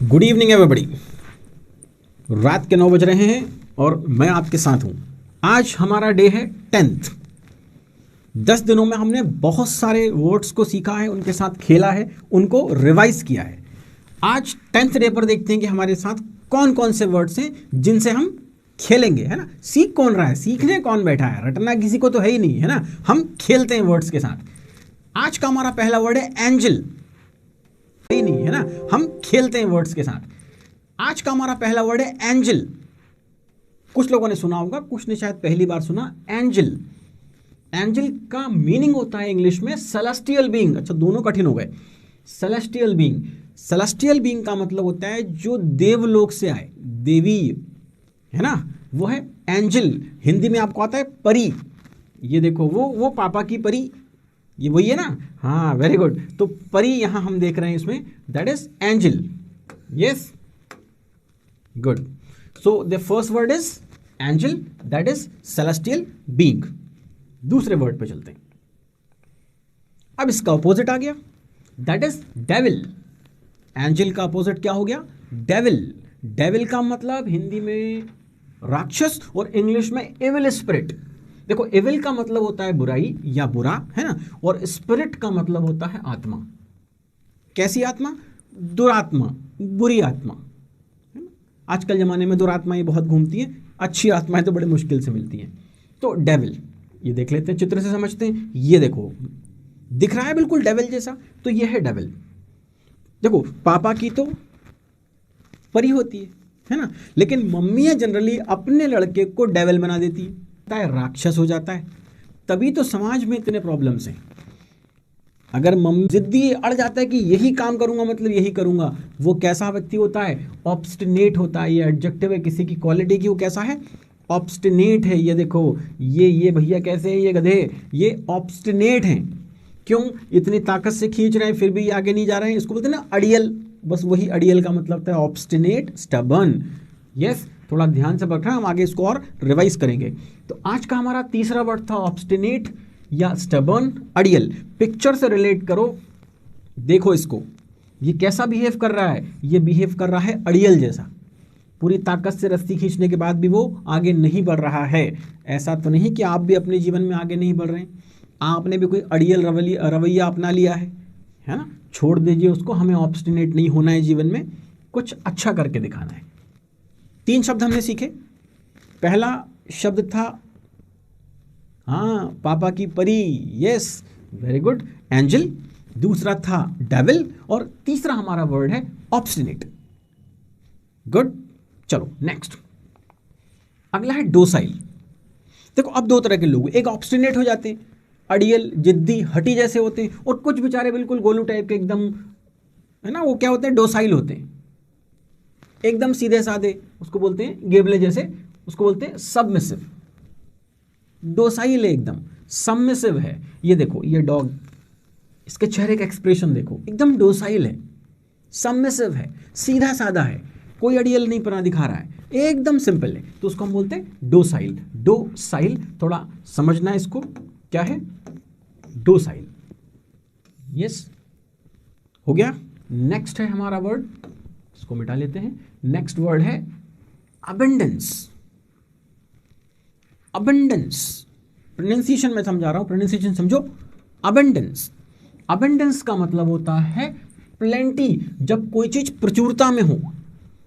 Good evening everybody. रात के 9 बज रहे हैं और मैं आपके साथ हूँ। आज हमारा डे है 10th। 10 दिनों में हमने बहुत सारे वर्ड्स को सीखा है, उनके साथ खेला है, उनको रिवाइज किया है। आज 10th डे पर देखते हैं कि हमारे साथ कौन कौन से वर्ड्स हैं जिनसे हम खेलेंगे, है ना। सीख कौन रहा है, सीखने कौन बैठा है, रटना किसी को तो है ही नहीं, है ना। हम खेलते हैं वर्ड्स के साथ। आज का हमारा पहला वर्ड है एंजल। ही नहीं, है ना। हम खेलते हैं वर्ड्स के साथ। आज का हमारा पहला वर्ड है एंजल। कुछ लोगों ने सुना होगा, कुछ ने शायद पहली बार सुना। एंजल, एंजल का मीनिंग होता है इंग्लिश में सेलेस्टियल बीइंग। अच्छा, दोनों कठिन हो गए। सेलेस्टियल बीइंग, सेलेस्टियल बीइंग का मतलब होता है जो देवलोक से आए, देवी, है ना, वो है एंजल। हिंदी में आपको आता है परी। ये देखो, वो पापा की परी, ये वही है ना। हाँ, वेरी गुड। तो परी यहां हम देख रहे हैं इसमें, that is angel. Yes, good. So the first word is angel, that is celestial being. दूसरे वर्ड पे चलते हैं। अब इसका अपोजिट आ गया, दैट इज डेविल। एंजल का अपोजिट क्या हो गया? डेविल। डेविल का मतलब हिंदी में राक्षस और इंग्लिश में एविल स्पिरिट। देखो, एविल का मतलब होता है बुराई या बुरा, है ना, और स्पिरिट का मतलब होता है आत्मा। कैसी आत्मा? दुरात्मा, बुरी आत्मा, है ना। आजकल जमाने में दुरात्माएं बहुत घूमती हैं, अच्छी आत्माएं तो बड़े मुश्किल से मिलती हैं। तो डेविल, ये देख लेते हैं, चित्र से समझते हैं। ये देखो, दिख रहा है बिल्कुल डेविल जैसा, तो ये है डेविल। देखो, पापा की तो परी होती है ना, लेकिन मम्मियां जनरली अपने लड़के को डेविल बना देती है, राक्षस हो जाता है। तभी तो समाज में इतने प्रॉब्लम्स हैं। अगर मम्मी जिद्दी अड़ जाता है कि यही काम करूंगा, मतलब यही करूंगा, वो कैसा व्यक्ति होता है? ऑब्स्टिनेट होता है। ये एडजेक्टिव है किसी की क्वालिटी की, वो कैसा है? ऑब्स्टिनेट है। ये देखो, ये भैया कैसे हैं, ये गधे, ये ऑब्स्टिनेट हैं। क्यों? इतनी ताकत से खींच रहे हैं फिर भी आगे नहीं जा रहे हैं। इसको बोलते हैं ना अड़ियल। बस वही अड़ियल का मतलब होता है ऑब्स्टिनेट, स्टबर्न। यस, थोड़ा ध्यान से पढ़ना, हम आगे इसको और रिवाइज करेंगे। तो आज का हमारा तीसरा वर्ड था ऑब्स्टिनेट या स्टबर्न, अड़ियल। पिक्चर से रिलेट करो, देखो इसको, ये कैसा बिहेव कर रहा है? ये बिहेव कर रहा है अड़ियल जैसा। पूरी ताकत से रस्सी खींचने के बाद भी वो आगे नहीं बढ़ रहा है। ऐसा तो नहीं कि आप भी अपने जीवन में आगे नहीं बढ़ रहे हैं, आपने भी कोई अड़ियल रवैया अपना लिया है ना। छोड़ दीजिए उसको। हमें ऑब्स्टिनेट नहीं होना है जीवन में, कुछ अच्छा करके दिखाना है। 3 शब्द हमने सीखे। पहला शब्द था, हाँ, पापा की परी, यस, वेरी गुड, एंजल। दूसरा था डेविल, और तीसरा हमारा वर्ड है ऑब्स्टिनेट। गुड। चलो नेक्स्ट, अगला है डोसाइल। देखो, अब 2 तरह के लोग, एक ऑब्स्टिनेट हो जाते हैं, अड़ियल, जिद्दी, हटी जैसे होते हैं, और कुछ बेचारे बिल्कुल गोलू टाइप के एकदम, है ना, वो क्या होते हैं? डोसाइल होते हैं, एकदम सीधे साधे। उसको बोलते हैं गेबले जैसे, उसको बोलते हैं सबमिसिव। डोसाइल है एकदम, सबमिसिव है। ये देखो, ये डॉग, इसके चेहरे का एक्सप्रेशन देखो, एकदम डोसाइल है, सबमिसिव है, सीधा साधा है, कोई अड़ियल नहीं पना दिखा रहा है, एकदम सिंपल है। तो उसको हम बोलते हैं डोसाइल। डोसाइल, थोड़ा समझना है इसको, क्या है डोसाइल। यस, हो गया। नेक्स्ट है हमारा वर्ड, इसको मिटा लेते हैं। नेक्स्ट वर्ड है अबंडेंस। अबंडेंस, प्रोनाउंसिएशन में समझा रहा हूं, प्रोनाउंसिएशन समझो। अबंडेंस, अबंडेंस का मतलब होता है प्लेंटी। जब कोई चीज प्रचुरता में हो,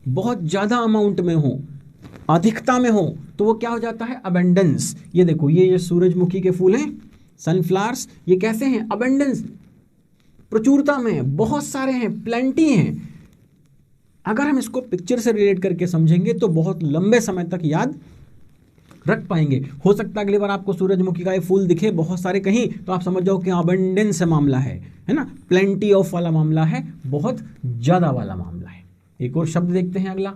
बहुत ज्यादा अमाउंट में हो, अधिकता में हो, तो वो क्या हो जाता है? अबंडेंस। ये देखो, ये सूरजमुखी के फूल हैं, सनफ्लावर्स, ये कैसे हैं? अबंडेंस, प्रचुरता में, बहुत सारे हैं, प्लेंटी हैं। अगर हम इसको पिक्चर से रिलेट करके समझेंगे तो बहुत लंबे समय तक याद रख पाएंगे। हो सकता है अगली बार आपको सूरजमुखी का ये फूल दिखे बहुत सारे कहीं, तो आप समझ जाओ कि अबंडेंस मामला है ना, प्लेंटी ऑफ वाला मामला है, बहुत ज्यादा वाला मामला है। एक और शब्द देखते हैं, अगला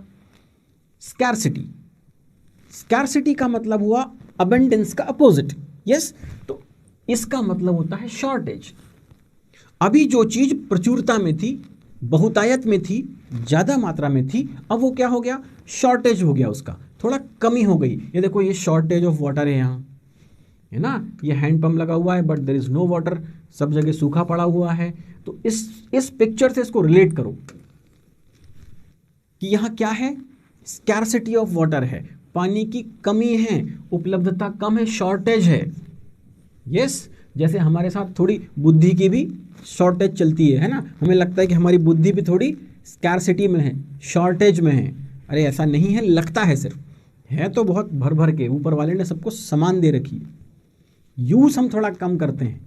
स्कैरसिटी। स्कैरसिटी का मतलब हुआ अबंडेंस का अपोजिट। यस, तो इसका मतलब होता है शॉर्टेज। अभी जो चीज प्रचुरता में थी, बहुतायत में थी, ज्यादा मात्रा में थी, अब वो क्या हो गया? शॉर्टेज हो गया, उसका थोड़ा कमी हो गई। ये देखो, ये शॉर्टेज ऑफ वाटर है यहाँ, है ना। ये हैंड पंप लगा हुआ है, but there is no water, सब जगह सूखा पड़ा हुआ है। तो इस पिक्चर से इसको रिलेट करो। कि यहाँ क्या है, स्कैरसिटी ऑफ वाटर है, पानी की कमी है, उपलब्धता कम है, शॉर्टेज है। यस, जैसे हमारे साथ थोड़ी बुद्धि की भी शॉर्टेज चलती है ना, हमें लगता है कि हमारी बुद्धि भी थोड़ी स्कैरसिटी में है, शॉर्टेज में है। अरे ऐसा नहीं है, लगता है, सिर्फ है तो बहुत भर भर के, ऊपर वाले ने सबको समान दे रखी है। यूज हम थोड़ा कम करते हैं,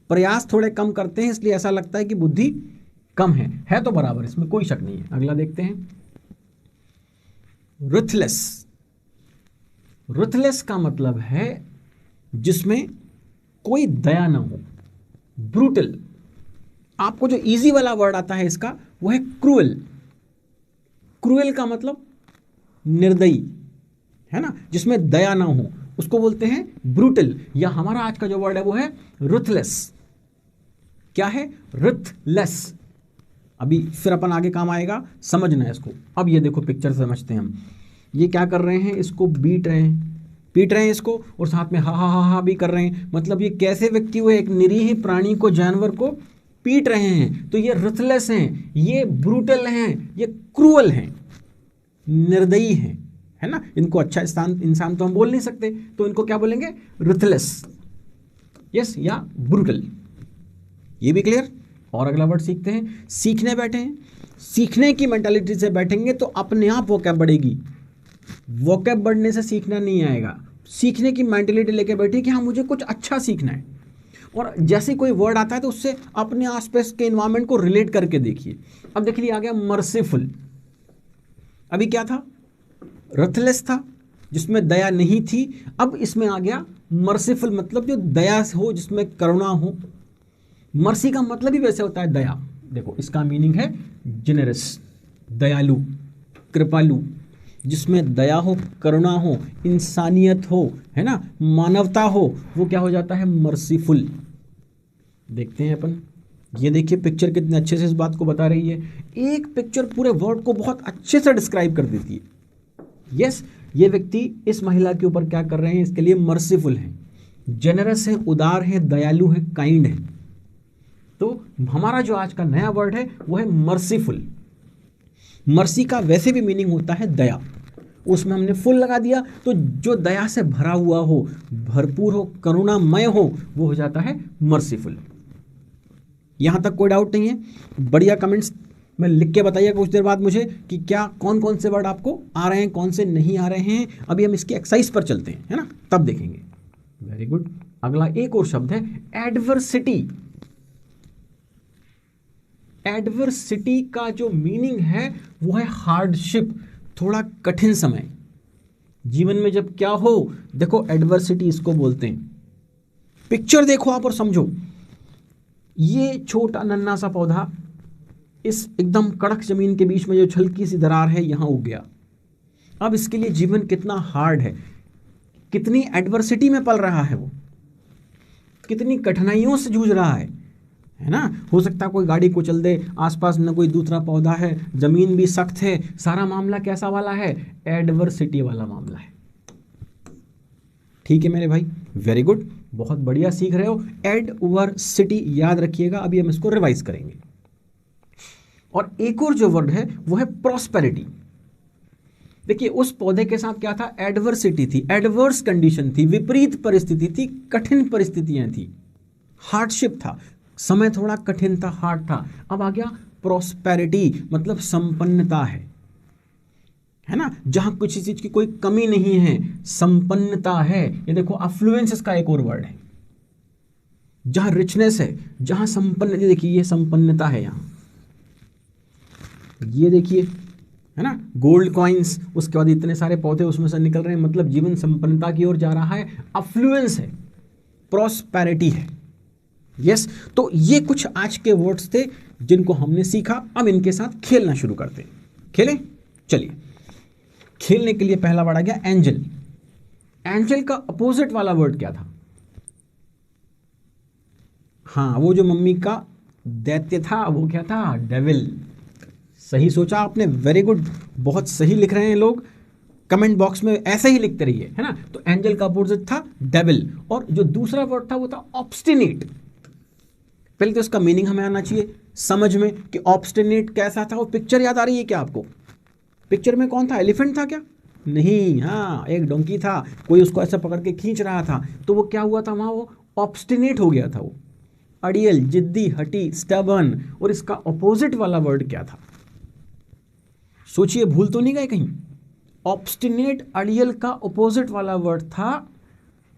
प्रयास थोड़े कम करते हैं, इसलिए ऐसा लगता है कि बुद्धि कम है तो बराबर, इसमें कोई शक नहीं है। अगला देखते हैं, रुथलेस। रुथलेस का मतलब है जिसमें कोई दया ना हो, ब्रूटल। आपको जो इजी वाला वर्ड आता है इसका वो है क्रूएल। क्रूएल का मतलब निर्दयी, है ना, जिसमें दया ना हो, उसको बोलते हैं ब्रूटल। या हमारा आज का जो वर्ड है वो है रुथलेस। क्या है? रुथलेस। अभी फिर अपन आगे काम आएगा, समझना है इसको। अब ये देखो पिक्चर समझते हैं हम। ये क्या कर रहे हैं, इसको बीट रहे हैं, पीट रहे हैं इसको, और साथ में हा हा हा हा भी कर रहे हैं। मतलब ये कैसे व्यक्ति हुए, एक निरीह प्राणी को, जानवर को पीट रहे हैं। तो ये रुथलेस हैं, ये ब्रूटल हैं, ये क्रूअल हैं, निर्दयी हैं, है ना। इनको अच्छा इंसान तो हम बोल नहीं सकते, तो इनको क्या बोलेंगे? रुथलेस, यस, या ब्रूटल। ये भी क्लियर। और अगला वर्ड सीखते हैं, सीखने बैठे हैं। सीखने की मेंटालिटी से बैठेंगे तो अपने आप वोकैब बढ़ेगी। वोकैब बढ़ने से सीखना नहीं आएगा। सीखने की मेंटालिटी लेके बैठे कि हाँ मुझे कुछ अच्छा सीखना है, और जैसे कोई वर्ड आता है तो उससे अपने आसपास के एनवायरनमेंट को रिलेट करके देखिए। अब देखिए आ गया मर्सीफुल। अभी क्या था? रथलेस था, जिसमें दया नहीं थी। अब इसमें आ गया मर्सीफुल, मतलब जो दया हो, जिसमें करुणा हो। मर्सी का मतलब ही वैसे होता है दया। देखो इसका मीनिंग है जेनरस, दयालु, कृपालु, जिसमें दया हो, करुणा हो, इंसानियत हो, है ना, मानवता हो, वो क्या हो जाता है? मर्सीफुल। देखते हैं अपन। ये देखिए पिक्चर कितने अच्छे से इस बात को बता रही है। एक पिक्चर पूरे वर्ड को बहुत अच्छे से डिस्क्राइब कर देती है। यस, ये व्यक्ति इस महिला के ऊपर क्या कर रहे हैं, इसके लिए मर्सीफुल हैं, जेनरस हैं, उदार हैं, दयालु हैं, काइंड हैं। तो हमारा जो आज का नया वर्ड है वो है मर्सीफुल। मर्सी का वैसे भी मीनिंग होता है दया, उसमें हमने फुल लगा दिया, तो जो दया से भरा हुआ हो, भरपूर हो, करुणामय हो, वो हो जाता है मर्सीफुल। यहां तक कोई डाउट नहीं है? बढ़िया कमेंट्स में लिख के बताइए कुछ देर बाद मुझे कि क्या कौन कौन से वर्ड आपको आ रहे हैं, कौन से नहीं आ रहे हैं। अभी हम इसकी एक्सरसाइज पर चलते हैं, है ना, तब देखेंगे। Very good. अगला एक और शब्द है एडवर्सिटी। एडवर्सिटी का जो मीनिंग है वो है हार्डशिप, थोड़ा कठिन समय। जीवन में जब क्या हो, देखो एडवर्सिटी इसको बोलते हैं। पिक्चर देखो आप और समझो। ये छोटा नन्हा सा पौधा इस एकदम कड़क जमीन के बीच में जो हल्की सी दरार है यहां उग गया। अब इसके लिए जीवन कितना हार्ड है, कितनी एडवर्सिटी में पल रहा है, वो कितनी कठिनाइयों से जूझ रहा है ना। हो सकता है कोई गाड़ी को चल दे, आसपास न कोई दूसरा पौधा है, जमीन भी सख्त है, सारा मामला कैसा वाला है? एडवर्सिटी वाला मामला है। ठीक है मेरे भाई, वेरी गुड, बहुत बढ़िया सीख रहे हो। एडवर्सिटी याद रखिएगा, अभी हम इसको रिवाइज करेंगे। और एक और जो वर्ड है वो है प्रॉस्पेरिटी। देखिए उस पौधे के साथ क्या था? एडवर्सिटी थी, एडवर्स कंडीशन थी, विपरीत परिस्थिति थी, कठिन परिस्थितियां थी, हार्डशिप था, समय थोड़ा कठिन था, हार्ड था। अब आ गया प्रॉस्पेरिटी, मतलब संपन्नता है ना, जहां किसी चीज की कोई कमी नहीं है, संपन्नता है। ये देखो अफ्लुएंस इसका एक और वर्ड है, जहां रिचनेस है, जहां संपन्न। देखिए ये संपन्नता है यहां, ये देखिए, है ना, गोल्ड कॉइन्स, उसके बाद इतने सारे पौधे उसमें से निकल रहे हैं, मतलब जीवन संपन्नता की ओर जा रहा है, अफ्लुएंस है, प्रॉस्पेरिटी है। यस, तो ये कुछ आज के वर्ड्स थे जिनको हमने सीखा। अब इनके साथ खेलना शुरू करते हैं। खेलें? चलिए। खेलने के लिए पहला वर्ड आ गया एंजल। एंजल का अपोजिट वाला वर्ड क्या था? हाँ, वो जो मम्मी का दैत्य था वो क्या था? डेविल। सही सोचा आपने, वेरी गुड, बहुत सही लिख रहे हैं लोग। कमेंट बॉक्स में ऐसे ही लिखते रहिए, है ना। तो एंजल का अपोजिट था डेविल, और जो दूसरा वर्ड था वो था ऑब्स्टिनेट। पहले तो इसका मीनिंग हमें आना चाहिए समझ में कि ऑब्स्टिनेट कैसा था। वो पिक्चर याद आ रही है क्या आपको? पिक्चर में कौन था? एलिफेंट था क्या? नहीं, हाँ एक डोंकी था, कोई उसको ऐसा पकड़ के खींच रहा था। तो वो क्या हुआ था वहाँ? वो ऑब्स्टिनेट हो गया था, वो अड़ियल, जिद्दी, हटी, स्टबर्न। और इसका ऑपोजिट वाला वर्ड क्या था? सोचिए, भूल तो नहीं गए कहीं? ऑब्स्टिनेट अड़ियल का ऑपोजिट वाला वर्ड था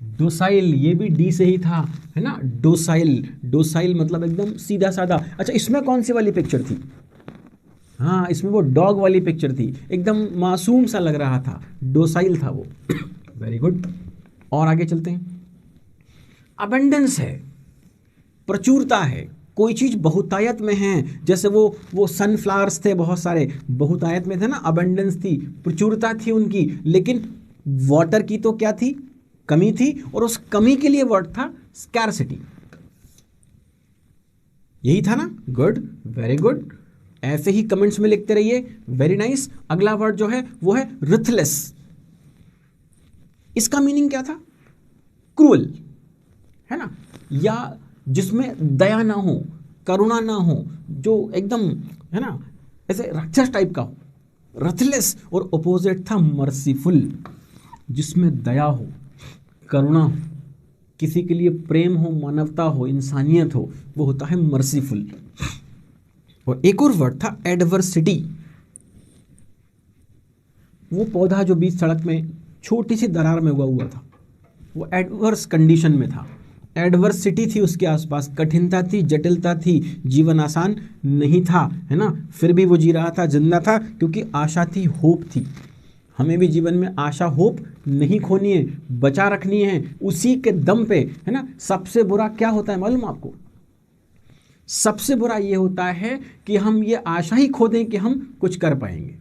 डोसाइल। ये भी डी से ही था, है ना? डोसाइल, डोसाइल मतलब एकदम सीधा साधा। अच्छा, इसमें कौन सी वाली पिक्चर थी? हाँ, इसमें वो डॉग वाली पिक्चर थी, एकदम मासूम सा लग रहा था, डोसाइल था वो। Very good. और आगे चलते हैं। अबंडेंस है, प्रचुरता है, कोई चीज़ बहुतायत में है। जैसे वो सनफ्लावर्स थे, बहुत सारे बहुतायत में थे ना, अबंडेंस थी, प्रचुरता थी उनकी। लेकिन वाटर की तो क्या थी? कमी थी। और उस कमी के लिए वर्ड था स्कैरसिटी। यही था ना? Good, very good. ऐसे ही कमेंट्स में लिखते रहिए। Very nice. अगला वर्ड जो है वो है रिथलेस। इसका मीनिंग क्या था? क्रूअल, है ना? या जिसमें दया ना हो, करुणा ना हो, जो एकदम, है ना, ऐसे राक्षस टाइप का हो, रथलेस। और अपोजिट था मर्सीफुल, जिसमें दया हो, करुणा हो, किसी के लिए प्रेम हो, मानवता हो, इंसानियत हो, वो होता है मर्सीफुल। और एक और वर्ड था एडवर्सिटी। वो पौधा जो बीच सड़क में छोटी सी दरार में उगा हुआ था, वो एडवर्स कंडीशन में था, एडवर्सिटी थी उसके आसपास, कठिनता थी, जटिलता थी, जीवन आसान नहीं था, है ना? फिर भी वो जी रहा था, जिंदा था, क्योंकि आशा थी, होप थी। हमें भी जीवन में आशा, होप नहीं खोनी है, बचा रखनी है, उसी के दम पे, है ना? सबसे बुरा क्या होता है मालूम आपको? सबसे बुरा ये होता है कि हम ये आशा ही खो दें कि हम कुछ कर पाएंगे।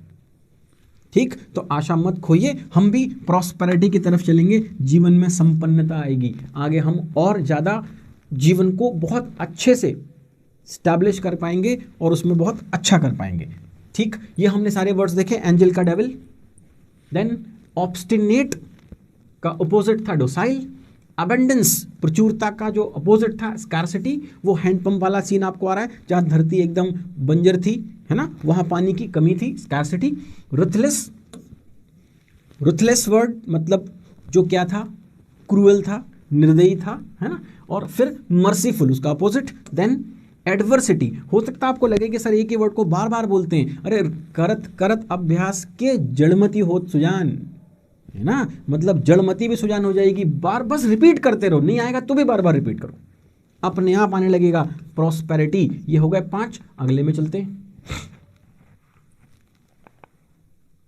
ठीक, तो आशा मत खोइए, हम भी प्रॉस्पेरिटी की तरफ चलेंगे, जीवन में संपन्नता आएगी, आगे हम और ज़्यादा जीवन को बहुत अच्छे से स्टैब्लिश कर पाएंगे और उसमें बहुत अच्छा कर पाएंगे। ठीक, ये हमने सारे वर्ड्स देखे। एंजल का डेविल, देन ऑब्स्टिनेट का अपोजिट था डोसाइल, अबंडेंस प्रचुरता का जो अपोजिट था स्कार्सिटी, वो हैंडपंप वाला सीन आपको आ रहा है जहाँ धरती एकदम बंजर थी, है ना, वहाँ पानी की कमी थी, स्कार्सिटी। रुथलेस, रुथलेस वर्ड मतलब जो क्या था? क्रूअल था, निर्दयी था, है ना। और फिर मर्सीफुल उसका अपोजिट। Then adversity. हो सकता है आपको लगे कि सर एक ही वर्ड को बार बार बोलते हैं, अरे करत करत अभ्यास के जड़मती होत सुजान, है ना, मतलब जड़मती भी सुजान हो जाएगी, बार बस रिपीट करते रहो, नहीं आएगा तो भी बार बार रिपीट करो, अपने आप आने लगेगा। प्रॉस्पेरिटी, ये हो गए 5। अगले में चलते हैं।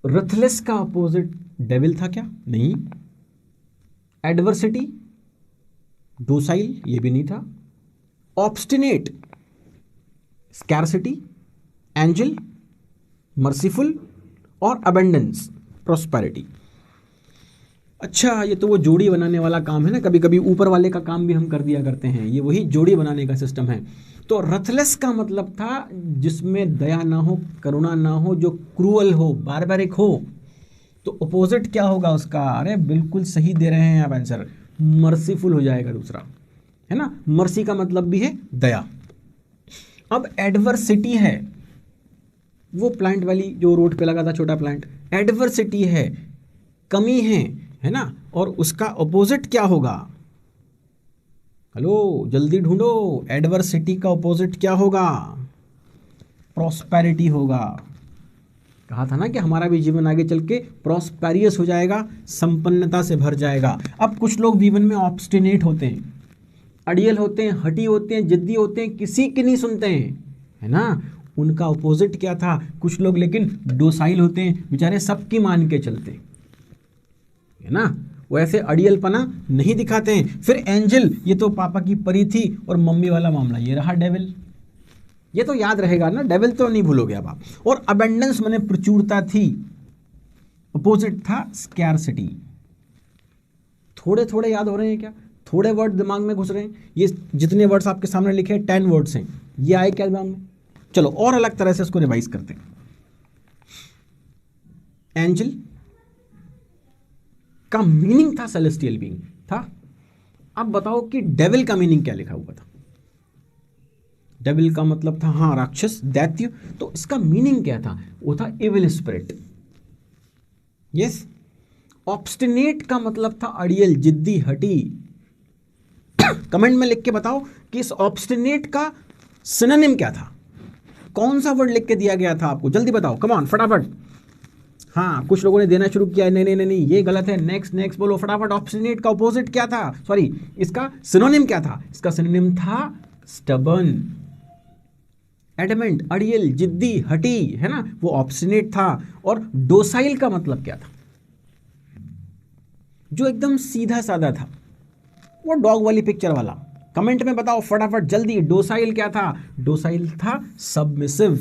रथलेस का अपोजिट डेविल था क्या? नहीं। एडवर्सिटी, डोसाइल, ये भी नहीं था। ऑब्स्टिनेट, स्कैरसिटी, एंजल, मर्सीफुल, और अबंडेंस, प्रॉस्पेरिटी। अच्छा, ये तो वो जोड़ी बनाने वाला काम है ना, कभी कभी ऊपर वाले का काम भी हम कर दिया करते हैं, ये वही जोड़ी बनाने का सिस्टम है। तो रथलेस का मतलब था जिसमें दया ना हो, करुणा ना हो, जो क्रूअल हो, बारबैरिक हो। तो अपोजिट क्या होगा उसका? अरे बिल्कुल सही दे रहे हैं आप आंसर, मर्सीफुल हो जाएगा दूसरा, है ना। मर्सी का मतलब भी है दया। अब एडवर्सिटी है, वो प्लांट वाली जो रोड पे लगा था छोटा प्लांट, एडवर्सिटी है, कमी है ना। और उसका अपोजिट क्या होगा? हेलो, जल्दी ढूंढो, एडवर्सिटी का अपोजिट क्या होगा? प्रॉस्पेरिटी होगा। कहा था ना कि हमारा भी जीवन आगे चल के प्रॉस्पेरियस हो जाएगा, संपन्नता से भर जाएगा। अब कुछ लोग जीवन में ऑब्स्टिनेट होते हैं, अड़ियल होते हैं, हटी होते हैं, जिद्दी होते हैं, किसी की नहीं सुनते हैं, है ना। उनका अपोजिट क्या था? कुछ लोग लेकिन डोसाइल होते हैं, बेचारे सबकी मान के चलते हैं, है ना, वो ऐसे अड़ियलपना नहीं दिखाते हैं। फिर एंजल, ये तो पापा की परी थी, और मम्मी वाला मामला ये रहा डेविल, ये तो याद रहेगा ना, डेविल तो नहीं भूलोगे अब आप। और अबंडेंस माने प्रचुरता थी, अपोजिट था स्कैरसिटी। थोड़े थोड़े याद हो रहे हैं क्या? थोड़े वर्ड दिमाग में घुस रहे हैं? ये जितने वर्ड्स आपके सामने लिखे हैं 10 वर्ड्स हैं, ये आए क्या दिमाग में? चलो और अलग तरह से इसको रिवाइज करते हैं। एंजल का मीनिंग था सेलेस्टियल बीइंग था। अब बताओ कि डेविल का मीनिंग क्या लिखा हुआ था? डेविल का मतलब था हाँ राक्षस, दैत्य। तो इसका मीनिंग क्या था? वो था इविल स्पिरिट, यस, ऑब्स्टिनेट का मतलब था अड़ियल, जिद्दी, हठी। कमेंट में लिख के बताओ कि इस ऑब्स्टिनेट का सिनोनिम क्या था, कौन सा वर्ड लिख के दिया गया था आपको, जल्दी बताओ, कम ऑन फटाफट। हाँ, कुछ लोगों ने देना शुरू किया है, नहीं नहीं नहीं नहीं ये गलत है, नेक्स्ट नेक्स्ट बोलो फटाफट। ऑब्स्टिनेट का अपोजिट क्या था, सॉरी इसका सिनोनिम क्या था, इसका सिनोनिम था स्टबर्न, एडमेंट, अड़ियल, जिद्दी, हठी, है ना, वो ऑब्स्टिनेट था। और डोसाइल का मतलब क्या था, जो एकदम सीधा साधा था, वो डॉग वाली पिक्चर वाला। कमेंट में बताओ फटाफट जल्दी, डोसाइल क्या था, डोसाइल था सबमिसिव।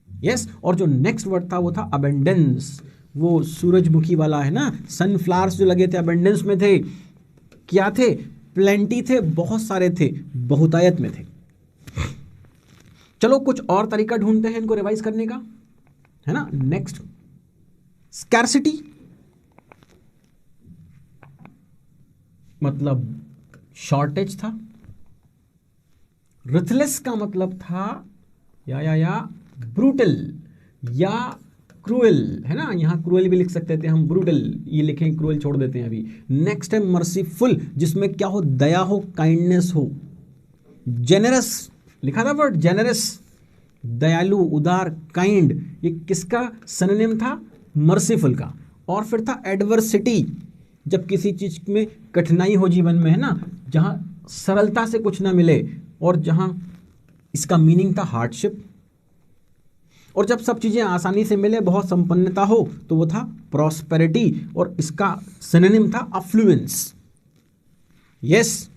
यस, और जो नेक्स्ट वर्ड था वो था अबेंडेंस, वो सूरजमुखी वाला, है ना, सनफ्लावर्स जो लगे थे अबेंडेंस में थे, क्या थे, प्लेंटी थे, बहुत सारे थे, बहुतायत में थे। चलो कुछ और तरीका ढूंढते हैं इनको रिवाइज करने का, है ना। नेक्स्ट, स्कैर्सिटी मतलब शॉर्टेज था। रिथलेस का मतलब था या ब्रूटल या क्रूएल, है ना, यहां क्रूएल भी लिख सकते थे हम, ब्रूटल ये लिखें, क्रूएल छोड़ देते हैं अभी। नेक्स्ट है मर्सीफुल, जिसमें क्या हो, दया हो, काइंडनेस हो। जेनरस लिखा था वर्ड, जेनरस, दयालु, उदार, काइंड, ये किसका सिनोनिम था, मर्सीफुल का। और फिर था एडवर्सिटी, जब किसी चीज में कठिनाई हो जीवन में, है ना, जहां सरलता से कुछ ना मिले, और जहां इसका मीनिंग था हार्डशिप। और जब सब चीजें आसानी से मिले, बहुत संपन्नता हो, तो वो था प्रॉस्पेरिटी, और इसका सिनोनिम था अफ्लुएंस। यस,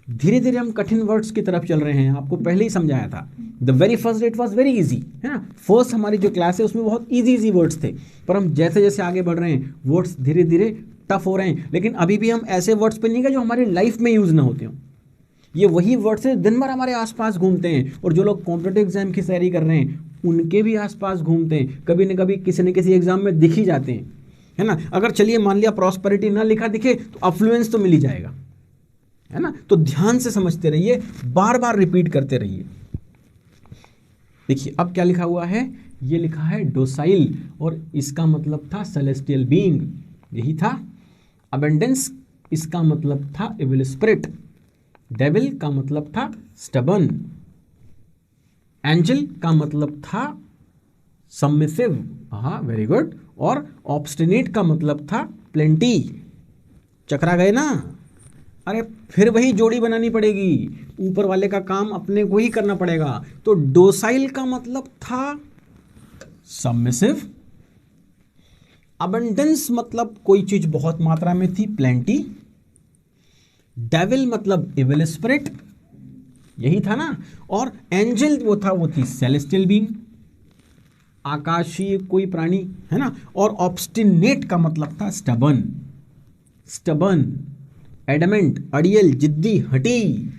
धीरे धीरे हम कठिन वर्ड्स की तरफ चल रहे हैं, आपको पहले ही समझाया था। The very first it was very easy, है ना, फर्स्ट हमारी जो क्लास है उसमें बहुत इजी वर्ड्स थे, पर हम जैसे जैसे आगे बढ़ रहे हैं वर्ड्स धीरे धीरे टफ हो रहे हैं। लेकिन अभी भी हम ऐसे वर्ड्स पे नहीं गए जो हमारी लाइफ में यूज ना होते हो। ये वही वर्ड्स हैं दिन भर हमारे आसपास घूमते हैं, और जो लोग कॉम्पिटिटिव एग्जाम की तैयारी कर रहे हैं उनके भी आसपास घूमते हैं, कभी न कभी किसी न किसी एग्जाम में दिख ही जाते हैं, है ना। अगर चलिए मान लिया प्रॉस्पेरिटी ना लिखा दिखे तो अफ्लुएंस तो मिल ही जाएगा, है ना। तो ध्यान से समझते रहिए, बार बार रिपीट करते रहिए। देखिए अब क्या लिखा हुआ है, ये लिखा है डोसाइल, और इसका मतलब था सेलेस्टियल बीइंग, यही था। अबेंडेंस, इसका मतलब था इविल स्पिरिट। डेविल का मतलब था स्टबर्न। एंजल का मतलब था सबमिसिव, हाँ वेरी गुड। और ऑब्स्टिनेट का मतलब था प्लेंटी। चकरा गए ना, अरे फिर वही जोड़ी बनानी पड़ेगी, ऊपर वाले का काम अपने को ही करना पड़ेगा। तो डोसाइल का मतलब था सबमिसिव। अबंडेंस मतलब कोई चीज बहुत मात्रा में थी, प्लेंटी। डेविल मतलब इविल स्पिरिट, यही था ना। और एंजल वो थी सेलेस्टियल बीइंग, आकाशीय कोई प्राणी, है ना। और ऑब्स्टिनेट का मतलब था स्टबर्न। स्टबर्न, एडमेंट, अड़ियल, जिद्दी, हठी।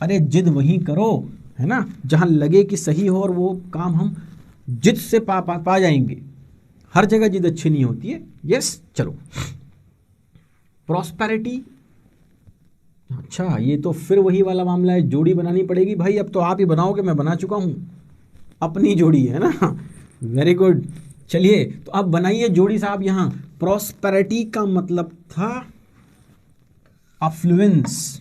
अरे जिद वहीं करो, है ना, जहां लगे कि सही हो, और वो काम हम जिद से पा जाएंगे। हर जगह जिद अच्छी नहीं होती है। यस, चलो प्रॉस्पेरिटी, अच्छा ये तो फिर वही वाला मामला है, जोड़ी बनानी पड़ेगी भाई। अब तो आप ही बनाओगे, मैं बना चुका हूं अपनी जोड़ी, है ना। वेरी गुड, चलिए तो अब बनाइए जोड़ी साहब। यहां प्रॉस्पेरिटी का मतलब था अफ्लुएंस।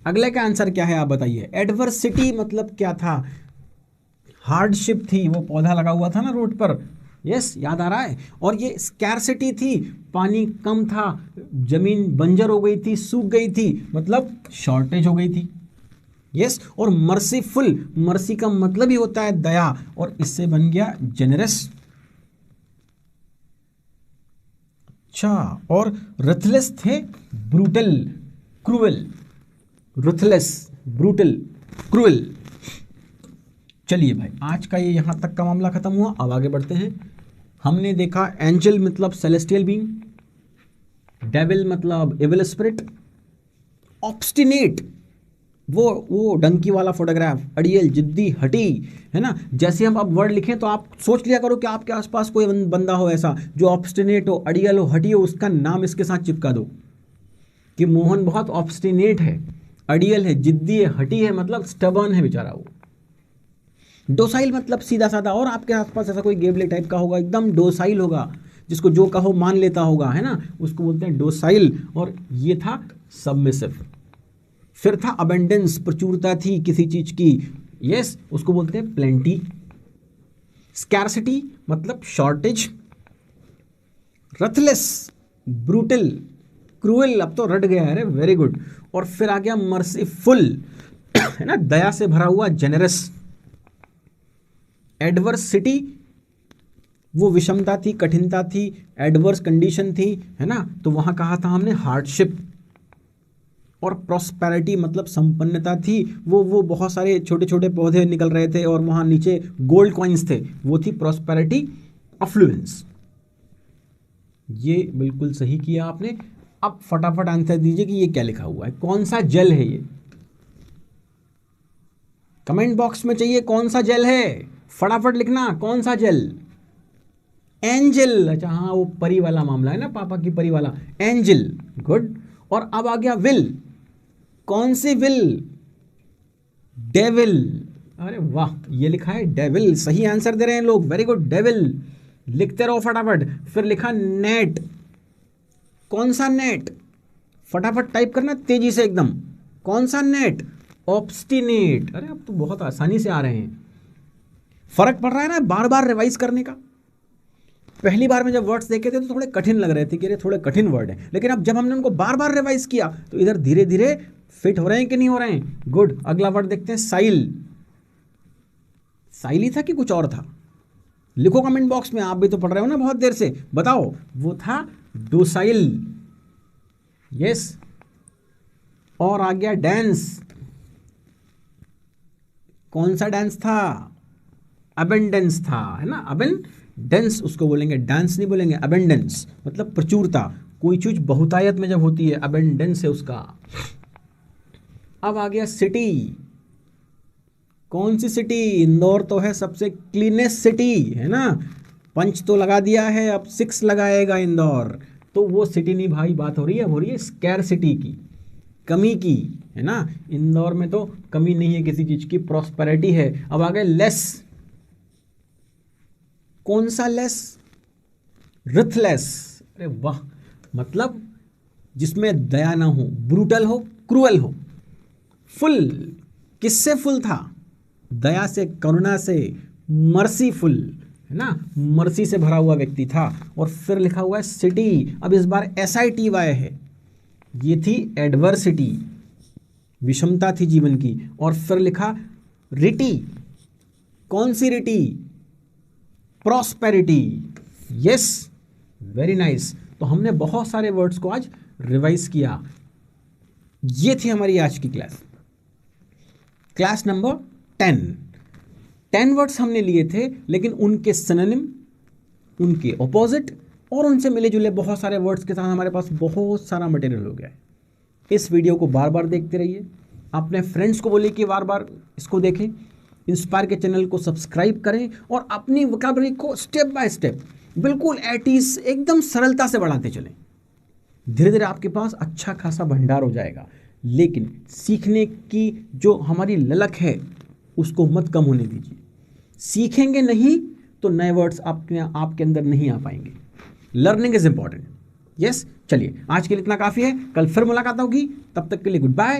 अगले का आंसर क्या है आप बताइए। एडवर्सिटी मतलब क्या था, हार्डशिप थी, वो पौधा लगा हुआ था ना रोड पर, यस याद आ रहा है। और ये स्कैर्सिटी थी, पानी कम था, जमीन बंजर हो गई थी, सूख गई थी, मतलब शॉर्टेज हो गई थी। यस, और मर्सीफुल, मर्सी का मतलब ही होता है दया, और इससे बन गया जेनरस। अच्छा, और रथलेस थे brutal, cruel. Ruthless, brutal, cruel. चलिए भाई, आज का ये यहाँ तक का मामला खत्म हुआ। अब आगे बढ़ते हैं। हमने देखा एंजल मतलब सेलेस्टियल बीइंग, डेविल मतलब इविल स्पिरिट, ऑब्स्टिनेट वो डंकी वाला फोटोग्राफ, अड़ियल, जिद्दी, हठी, है ना। जैसे हम अब वर्ड लिखें तो आप सोच लिया करो कि आपके आसपास कोई बंदा हो ऐसा जो ऑब्स्टिनेट हो, अड़ियल हो, हठी हो, उसका नाम इसके साथ चिपका दो कि मोहन बहुत ऑब्स्टिनेट है, अड़ियल है, जिद्दी है, हठी है, मतलब स्टबर्न है बेचारा वो। डोसाइल मतलब सीधा साधा, और आपके आसपास ऐसा कोई गेबले टाइप का होगा, एकदम डोसाइल होगा, जिसको जो कहो मान लेता होगा, है ना, उसको बोलते हैं डोसाइल। और ये था सबमिसिव। फिर था अबेंडेंस, प्रचुरता थी किसी चीज की, यस, उसको बोलते हैं प्लेंटी। स्कैरसिटी मतलब शॉर्टेज। रथलेस, ब्रूटल, क्रूएल, अब तो रट गया है, वेरी गुड। और फिर आ गया मर्सीफुल, है ना, दया से भरा हुआ, जेनरस। एडवर्सिटी, वो विषमता थी, कठिनता थी, एडवर्स कंडीशन थी, है ना, तो वहां कहा था हमने हार्डशिप। और प्रॉस्पेरिटी मतलब संपन्नता थी, वो बहुत सारे छोटे छोटे पौधे निकल रहे थे और वहां नीचे गोल्ड कॉइन्स थे, वो थी प्रॉस्पेरिटी। अफ्लुएंस, ये बिल्कुल सही किया आपने। अब फटाफट आंसर दीजिए कि ये क्या लिखा हुआ है, कौन सा जेल है ये, कमेंट बॉक्स में चाहिए कौन सा जेल है, फटाफट लिखना कौन सा जेल। एंजल, अच्छा हाँ, वो परी वाला मामला है ना, पापा की परी वाला, एंजल, गुड। और अब आ गया विल, कौन सी विल, डेविल, अरे वाह, ये लिखा है डेविल, सही आंसर दे रहे हैं लोग, वेरी गुड, डेविल, लिखते रहो फटाफट। फिर लिखा नेट, कौन सा नेट, फटाफट टाइप करना तेजी से एकदम, कौन सा नेट, ऑब्स्टिनेट, अरे अब तो बहुत आसानी से आ रहे हैं। फर्क पड़ रहा है ना बार बार रिवाइज करने का। पहली बार में जब वर्ड्स देखे थे तो थोड़े कठिन लग रहे थे कि ये थोड़े कठिन वर्ड हैं, लेकिन अब जब हमने उनको बार बार रिवाइज किया तो इधर धीरे धीरे फिट हो रहे हैं कि नहीं हो रहे हैं, गुड। अगला वर्ड देखते हैं, साइल। साइल ही था कि कुछ और था, लिखो कमेंट बॉक्स में, आप भी तो पढ़ रहे हो ना बहुत देर से, बताओ। वो था डोसाइल, यस। और आ गया डांस, कौन सा डांस था, अबेंडेंस था, है ना, अबेंडेंस उसको बोलेंगे, डांस नहीं बोलेंगे, अबेंडेंस मतलब प्रचुरता, कोई चीज बहुतायत में जब होती है, अबेंडेंस है उसका। अब आ गया सिटी, कौन सी सिटी, इंदौर तो है सबसे क्लीनेस्ट सिटी, है ना, 5 तो लगा दिया है, अब 6 लगाएगा इंदौर, तो वो सिटी नहीं भाई, बात हो रही है स्कैरसिटी की, कमी की, है ना, इंदौर में तो कमी नहीं है किसी चीज की, प्रॉस्पेरिटी है। अब आ गए लेस, कौन सा लेस, रिथलेस, अरे वाह, मतलब जिसमें दया ना हो, ब्रूटल हो, क्रूअल हो। फुल, किससे फुल था, दया से, करुणा से, मर्सीफुल, है ना, मर्सी से भरा हुआ व्यक्ति था। और फिर लिखा हुआ है सिटी, अब इस बार SITY है, ये थी एडवर्सिटी, विषमता थी जीवन की। और फिर लिखा रिटी, कौन सी रिटी, प्रॉस्पेरिटी, यस, वेरी नाइस। तो हमने बहुत सारे वर्ड्स को आज रिवाइज किया। ये थी हमारी आज की क्लास नंबर 10 वर्ड्स हमने लिए थे, लेकिन उनके सिनोनिम, उनके ऑपोजिट और उनसे मिले जुले बहुत सारे वर्ड्स के साथ हमारे पास बहुत सारा मटेरियल हो गया है। इस वीडियो को बार बार देखते रहिए, अपने फ्रेंड्स को बोलिए कि बार बार इसको देखें, इंस्पायर के चैनल को सब्सक्राइब करें और अपनी वोकैबुलरी को स्टेप बाय स्टेप बिल्कुल एट ईज एकदम सरलता से बढ़ाते चलें। धीरे धीरे आपके पास अच्छा खासा भंडार हो जाएगा, लेकिन सीखने की जो हमारी ललक है उसको मत कम होने दीजिए। सीखेंगे नहीं तो नए वर्ड्स आपके अंदर नहीं आ पाएंगे। Learning is important, yes. चलिए आज के लिए इतना काफ़ी है, कल फिर मुलाकात होगी, तब तक के लिए गुड बाय।